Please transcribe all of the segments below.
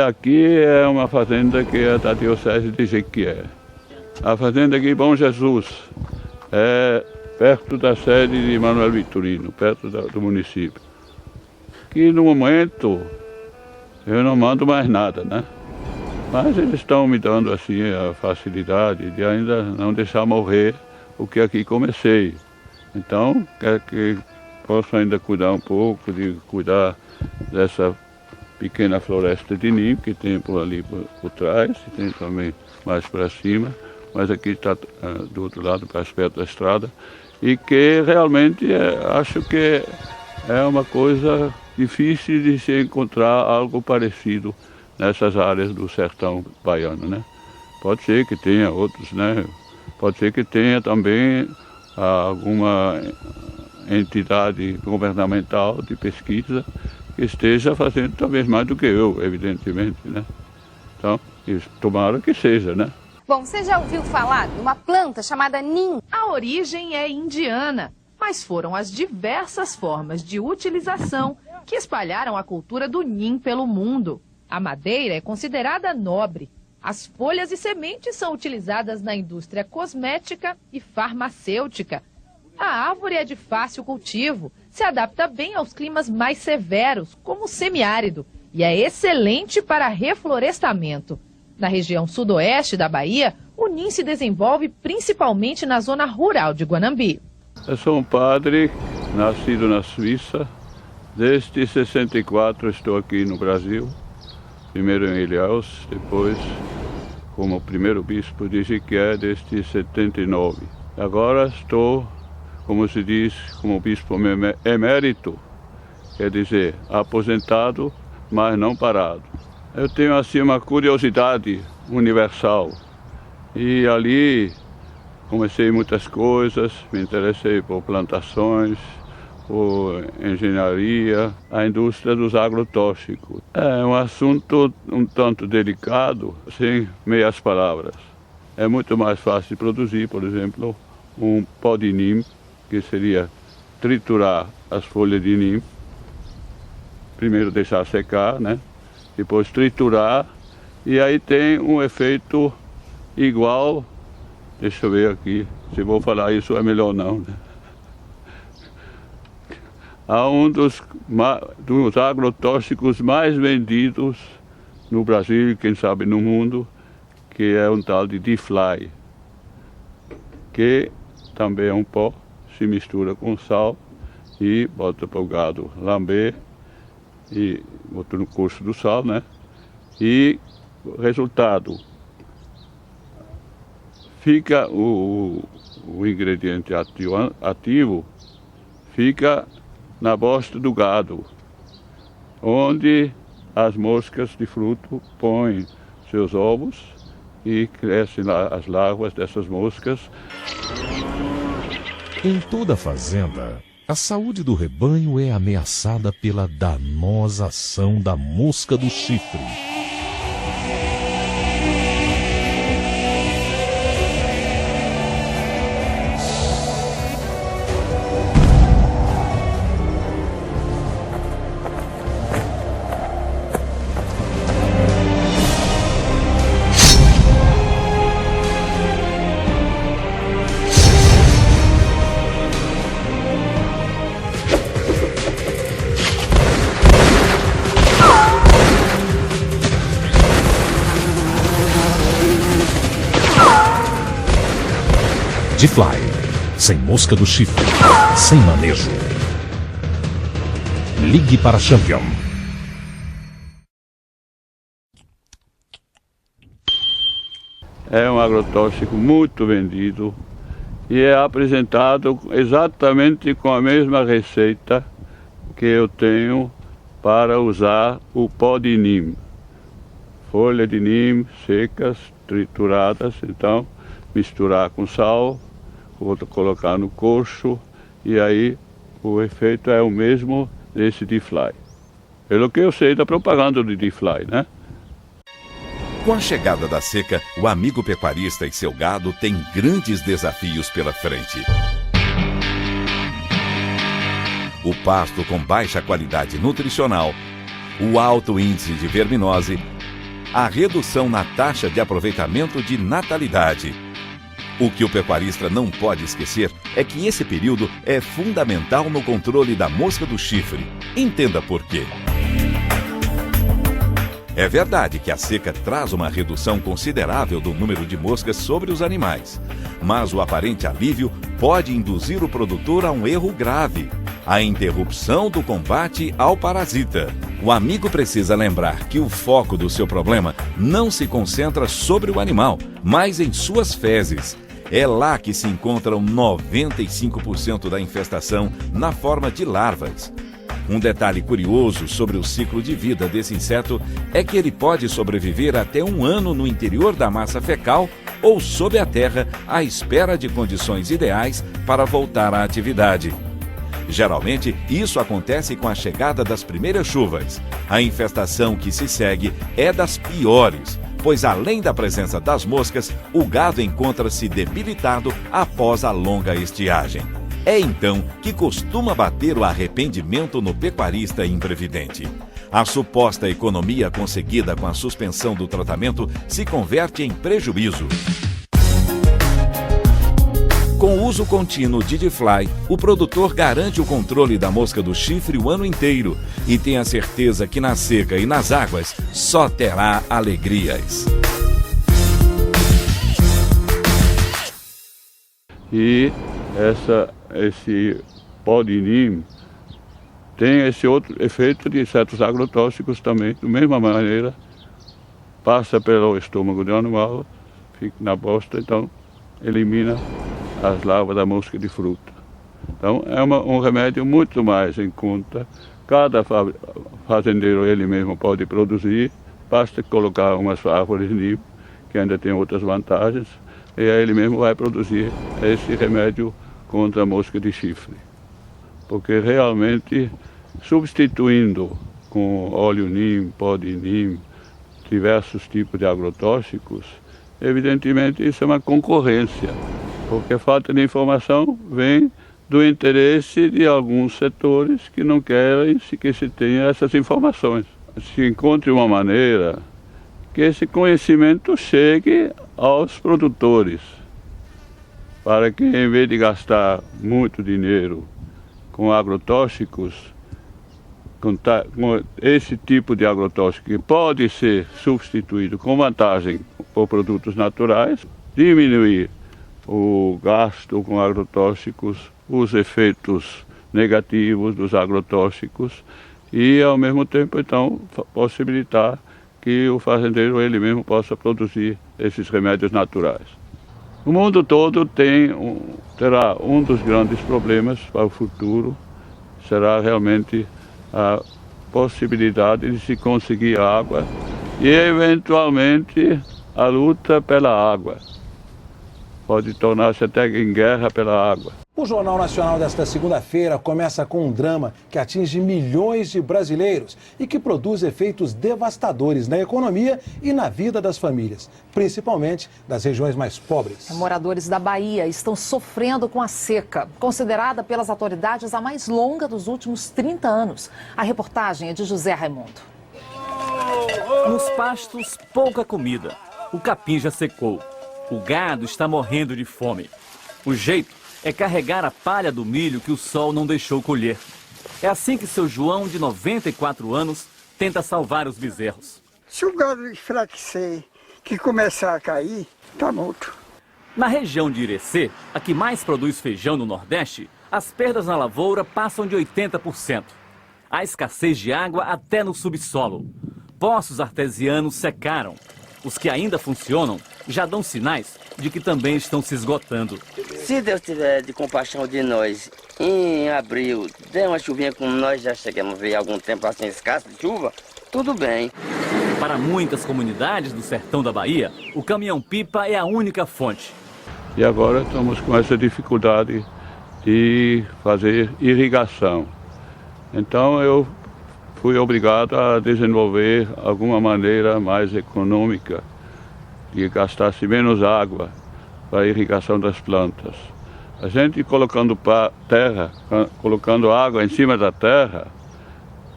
Aqui é uma fazenda que é da Diocese de Jequié. A fazenda aqui Bom Jesus é perto da sede de Manuel Vitorino, perto do município. Que no momento eu não mando mais nada, né? Mas eles estão me dando assim a facilidade de ainda não deixar morrer o que aqui comecei. Então, quer que posso ainda cuidar um pouco, de cuidar dessa pequena floresta de ninho que tem por ali por trás, e tem também mais para cima, mas aqui está do outro lado, mais perto da estrada, e que realmente acho que é uma coisa difícil de se encontrar algo parecido nessas áreas do sertão baiano, né? Pode ser que tenha outros, né? Pode ser que tenha também alguma entidade governamental de pesquisa que esteja fazendo talvez mais do que eu, evidentemente, né? Então, tomara que seja, né? Bom, você já ouviu falar de uma planta chamada nim? A origem é indiana, mas foram as diversas formas de utilização que espalharam a cultura do nim pelo mundo. A madeira é considerada nobre. As folhas e sementes são utilizadas na indústria cosmética e farmacêutica. A árvore é de fácil cultivo, se adapta bem aos climas mais severos, como o semiárido, e é excelente para reflorestamento. Na região sudoeste da Bahia, o nim se desenvolve principalmente na zona rural de Guanambi. Eu sou um padre, nascido na Suíça. Desde 64 estou aqui no Brasil. Primeiro em Ilhéus, depois como primeiro bispo de Jequié desde 79. Agora estou, como se diz, como bispo emérito, quer dizer, aposentado, mas não parado. Eu tenho assim uma curiosidade universal e ali comecei muitas coisas, me interessei por plantações, por engenharia, a indústria dos agrotóxicos. É um assunto um tanto delicado, sem meias palavras. É muito mais fácil de produzir, por exemplo, um pó de nim, que seria triturar as folhas de nim, primeiro deixar secar, né? Depois triturar, e aí tem um efeito igual, deixa eu ver aqui, se vou falar isso é melhor não, né? A um dos agrotóxicos mais vendidos no Brasil e quem sabe no mundo, que é um tal de D-Fly, que também é um pó, se mistura com sal e bota para o gado lamber e bota no coxo do sal, né? E resultado, fica o ingrediente ativo fica na bosta do gado, onde as moscas de fruto põem seus ovos e crescem lá as larvas dessas moscas. Em toda a fazenda, a saúde do rebanho é ameaçada pela danosa ação da mosca do chifre. D-Fly, sem mosca do chifre, sem manejo. Ligue para Champion. É um agrotóxico muito vendido e é apresentado exatamente com a mesma receita que eu tenho para usar o pó de nim. Folha de nim secas, trituradas, então misturar com sal, colocar no coxo e aí o efeito é o mesmo desse D-Fly. Pelo que eu sei da propaganda do D-Fly, né? Com a chegada da seca, o amigo pecuarista e seu gado têm grandes desafios pela frente. O pasto com baixa qualidade nutricional o alto índice de verminose, a redução na taxa de aproveitamento de natalidade. O que o pecuarista não pode esquecer é que esse período é fundamental no controle da mosca do chifre. Entenda por quê. É verdade que a seca traz uma redução considerável do número de moscas sobre os animais, mas o aparente alívio pode induzir o produtor a um erro grave: a interrupção do combate ao parasita. O amigo precisa lembrar que o foco do seu problema não se concentra sobre o animal, mas em suas fezes. É lá que se encontram 95% da infestação na forma de larvas. Um detalhe curioso sobre o ciclo de vida desse inseto é que ele pode sobreviver até 1 ano no interior da massa fecal ou sob a terra à espera de condições ideais para voltar à atividade. Geralmente, isso acontece com a chegada das primeiras chuvas. A infestação que se segue é das piores, pois além da presença das moscas, o gado encontra-se debilitado após a longa estiagem. É então que costuma bater o arrependimento no pecuarista imprevidente. A suposta economia conseguida com a suspensão do tratamento se converte em prejuízo. Com o uso contínuo de Difly, o produtor garante o controle da mosca do chifre o ano inteiro e tem a certeza que na seca e nas águas só terá alegrias. E esse pó de NIM tem esse outro efeito de certos agrotóxicos também, da mesma maneira, passa pelo estômago do animal, fica na bosta, então elimina as larvas da mosca de fruta. Então é um remédio muito mais em conta. Cada fazendeiro ele mesmo pode produzir, basta colocar umas árvores NIM, que ainda tem outras vantagens, e aí ele mesmo vai produzir esse remédio contra a mosca de chifre. Porque realmente, substituindo com óleo NIM, pó de NIM, diversos tipos de agrotóxicos, evidentemente isso é uma concorrência, porque a falta de informação vem do interesse de alguns setores que não querem que se tenha essas informações. Se encontre uma maneira que esse conhecimento chegue aos produtores, para que, em vez de gastar muito dinheiro com agrotóxicos, com esse tipo de agrotóxico que pode ser substituído com vantagem por produtos naturais, diminuir o gasto com agrotóxicos, os efeitos negativos dos agrotóxicos e, ao mesmo tempo, então, possibilitar que o fazendeiro ele mesmo possa produzir esses remédios naturais. O mundo todo terá um dos grandes problemas para o futuro, será realmente a possibilidade de se conseguir água e, eventualmente, a luta pela água. Pode tornar-se até em guerra pela água. O Jornal Nacional desta segunda-feira começa com um drama que atinge milhões de brasileiros e que produz efeitos devastadores na economia e na vida das famílias, principalmente das regiões mais pobres. Moradores da Bahia estão sofrendo com a seca, considerada pelas autoridades a mais longa dos últimos 30 anos. A reportagem é de José Raimundo. Nos pastos, pouca comida. O capim já secou. O gado está morrendo de fome. O jeito é carregar a palha do milho que o sol não deixou colher. É assim que seu João, de 94 anos, tenta salvar os bezerros. Se o gado enfraquecer, que começar a cair, tá morto. Na região de Irecê, a que mais produz feijão no Nordeste, as perdas na lavoura passam de 80%. Há escassez de água até no subsolo. Poços artesianos secaram. Os que ainda funcionam já dão sinais de que também estão se esgotando. Se Deus tiver de compaixão de nós, em abril, der uma chuvinha como nós já chegamos a ver há algum tempo assim escassa de chuva, tudo bem. Para muitas comunidades do sertão da Bahia, o caminhão-pipa é a única fonte. E agora estamos com essa dificuldade de fazer irrigação. Então eu fui obrigado a desenvolver alguma maneira mais econômica de gastar-se menos água para a irrigação das plantas. A gente colocando água em cima da terra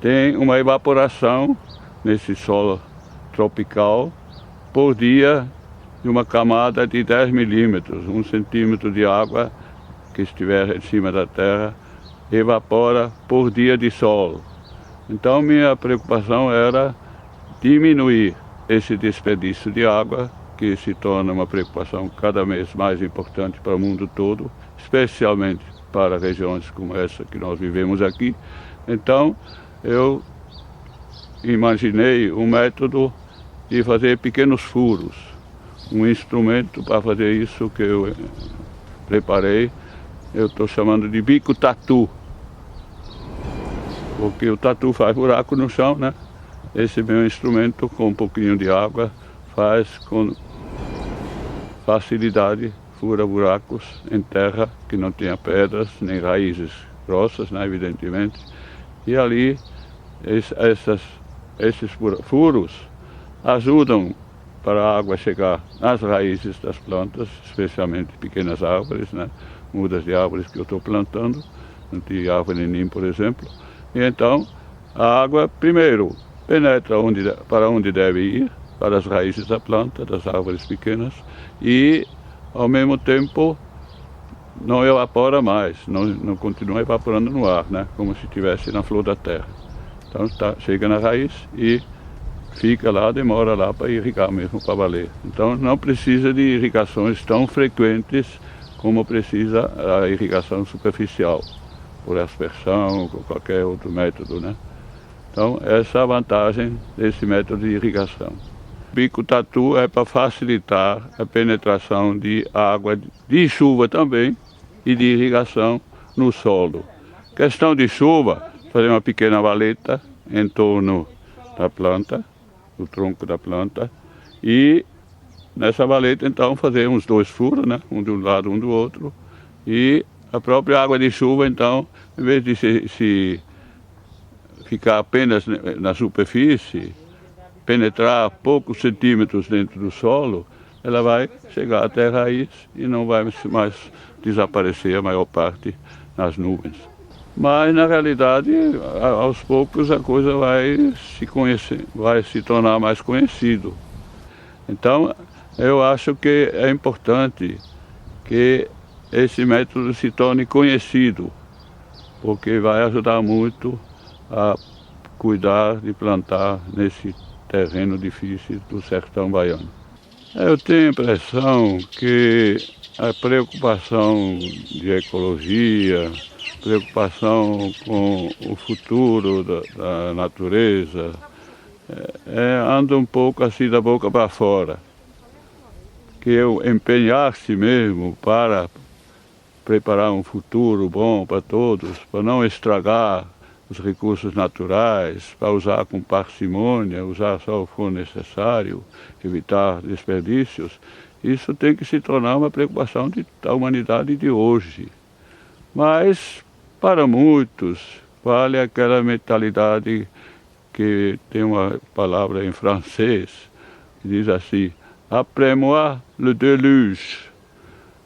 tem uma evaporação nesse solo tropical por dia de uma camada de 10 milímetros, 1 centímetro de água que estiver em cima da terra evapora por dia de sol. Então minha preocupação era diminuir esse desperdício de água, que se torna uma preocupação cada vez mais importante para o mundo todo, especialmente para regiões como essa que nós vivemos aqui. Então eu imaginei um método de fazer pequenos furos, um instrumento para fazer isso que eu preparei, eu estou chamando de bico tatu, porque o tatu faz buraco no chão, né? Esse meu instrumento, com um pouquinho de água, faz com facilidade, fura buracos em terra que não tenha pedras nem raízes grossas, né, evidentemente. E ali esses furos ajudam para a água chegar nas raízes das plantas, especialmente pequenas árvores, né, mudas de árvores que eu estou plantando, de árvore nim, por exemplo. E então a água primeiro penetra para onde deve ir, para as raízes da planta, das árvores pequenas, e ao mesmo tempo não evapora mais, não continua evaporando no ar, né? Como se estivesse na flor da terra. Então chega na raiz e fica lá, demora lá para irrigar mesmo, para valer. Então não precisa de irrigações tão frequentes como precisa a irrigação superficial, por aspersão ou qualquer outro método, né? Então essa é a vantagem desse método de irrigação. O bico tatu é para facilitar a penetração de água de chuva também e de irrigação no solo. Questão de chuva, fazer uma pequena valeta em torno da planta, do tronco da planta, e nessa valeta então fazer uns 2 furos, né? Um de um lado, um do outro, e a própria água de chuva então, em vez de se ficar apenas na superfície, penetrar poucos centímetros dentro do solo, ela vai chegar até a raiz e não vai mais desaparecer a maior parte nas nuvens. Mas na realidade, aos poucos a coisa vai se tornar mais conhecido. Então eu acho que é importante que esse método se torne conhecido, porque vai ajudar muito a cuidar de plantar nesse terreno difícil do sertão baiano. Eu tenho a impressão que a preocupação de ecologia, preocupação com o futuro da natureza, anda um pouco assim da boca para fora. Que eu empenhar-se mesmo para preparar um futuro bom para todos, para não estragar os recursos naturais, para usar com parcimônia, usar só o que for necessário, evitar desperdícios, isso tem que se tornar uma preocupação da humanidade de hoje. Mas, para muitos, vale aquela mentalidade que tem uma palavra em francês, que diz assim, après moi le déluge.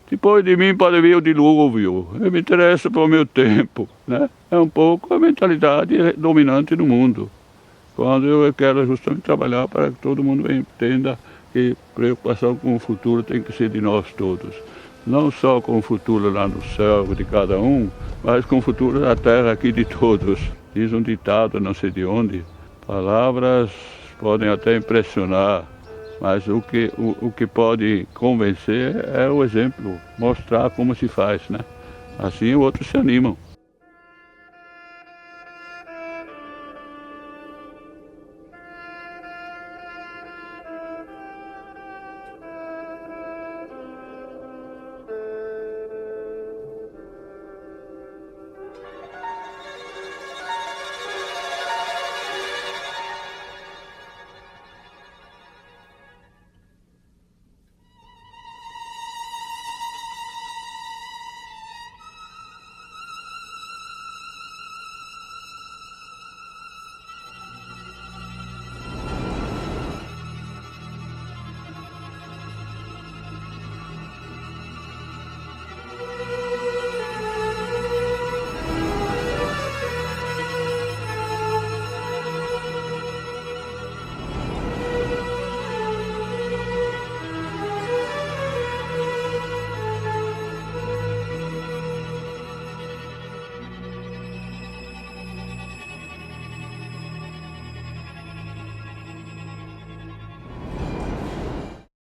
Depois de mim pode vir o dilúvio, eu me interesso pelo meu tempo, né? É um pouco a mentalidade dominante no mundo. Quando eu quero justamente trabalhar para que todo mundo entenda que preocupação com o futuro tem que ser de nós todos. Não só com o futuro lá no céu de cada um, mas com o futuro da terra aqui de todos. Diz um ditado, não sei de onde, palavras podem até impressionar, mas o que pode convencer é o exemplo, mostrar como se faz, né? Assim outros se animam.